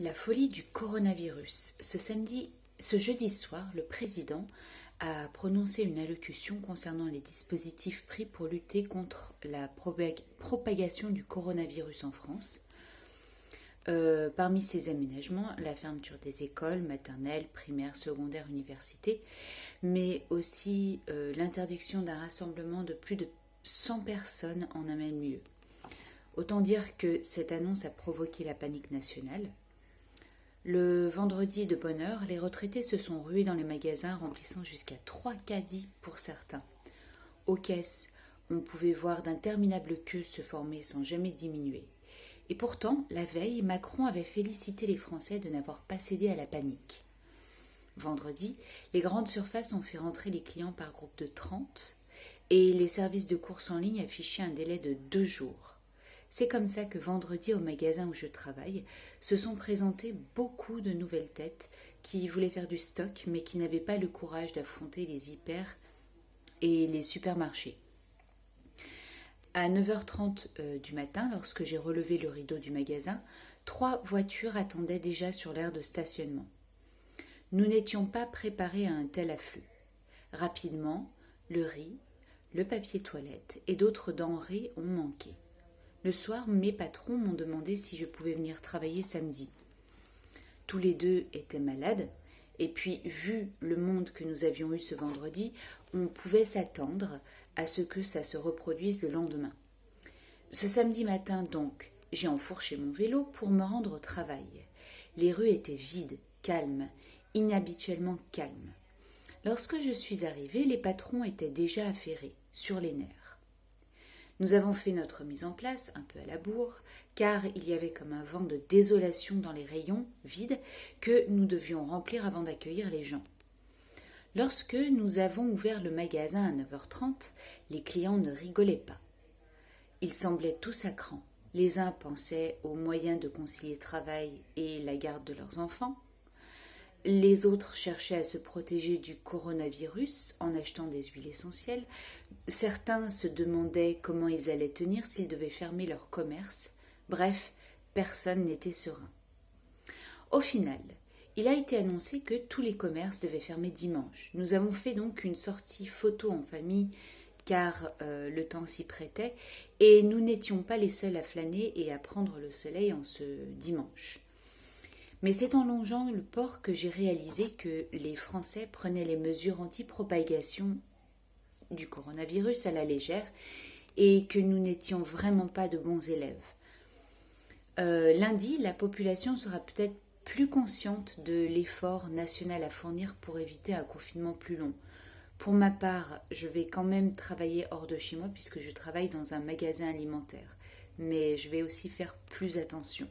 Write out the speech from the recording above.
La folie du coronavirus. Ce jeudi soir, le président a prononcé une allocution concernant les dispositifs pris pour lutter contre la propagation du coronavirus en France. Parmi ces aménagements, la fermeture des écoles maternelles, primaires, secondaires, universités, mais aussi l'interdiction d'un rassemblement de plus de 100 personnes en un même lieu. Autant dire que cette annonce a provoqué la panique nationale. Le vendredi de bonne heure, les retraités se sont rués dans les magasins, remplissant jusqu'à 3 caddies pour certains. Aux caisses, on pouvait voir d'interminables queues se former sans jamais diminuer. Et pourtant, la veille, Macron avait félicité les Français de n'avoir pas cédé à la panique. Vendredi, les grandes surfaces ont fait rentrer les clients par groupe de 30 et les services de course en ligne affichaient un délai de 2 jours. C'est comme ça que vendredi, au magasin où je travaille, se sont présentées beaucoup de nouvelles têtes qui voulaient faire du stock mais qui n'avaient pas le courage d'affronter les hyper et les supermarchés. À 9h30 du matin, lorsque j'ai relevé le rideau du magasin, 3 voitures attendaient déjà sur l'aire de stationnement. Nous n'étions pas préparés à un tel afflux. Rapidement, le riz, le papier toilette et d'autres denrées ont manqué. Le soir, mes patrons m'ont demandé si je pouvais venir travailler samedi. Tous les deux étaient malades, et puis, vu le monde que nous avions eu ce vendredi, on pouvait s'attendre à ce que ça se reproduise le lendemain. Ce samedi matin, donc, j'ai enfourché mon vélo pour me rendre au travail. Les rues étaient vides, calmes, inhabituellement calmes. Lorsque je suis arrivée, les patrons étaient déjà affairés, sur les nerfs. Nous avons fait notre mise en place, un peu à la bourre, car il y avait comme un vent de désolation dans les rayons vides que nous devions remplir avant d'accueillir les gens. Lorsque nous avons ouvert le magasin à 9h30, les clients ne rigolaient pas. Ils semblaient tous à cran. Les uns pensaient aux moyens de concilier travail et la garde de leurs enfants. Les autres cherchaient à se protéger du coronavirus en achetant des huiles essentielles. Certains se demandaient comment ils allaient tenir s'ils devaient fermer leur commerce. Bref, personne n'était serein. Au final, il a été annoncé que tous les commerces devaient fermer dimanche. Nous avons fait donc une sortie photo en famille car le temps s'y prêtait et nous n'étions pas les seuls à flâner et à prendre le soleil en ce dimanche. Mais c'est en longeant le port que j'ai réalisé que les Français prenaient les mesures anti-propagation du coronavirus à la légère et que nous n'étions vraiment pas de bons élèves. Lundi, la population sera peut-être plus consciente de l'effort national à fournir pour éviter un confinement plus long. Pour ma part, je vais quand même travailler hors de chez moi puisque je travaille dans un magasin alimentaire, mais je vais aussi faire plus attention.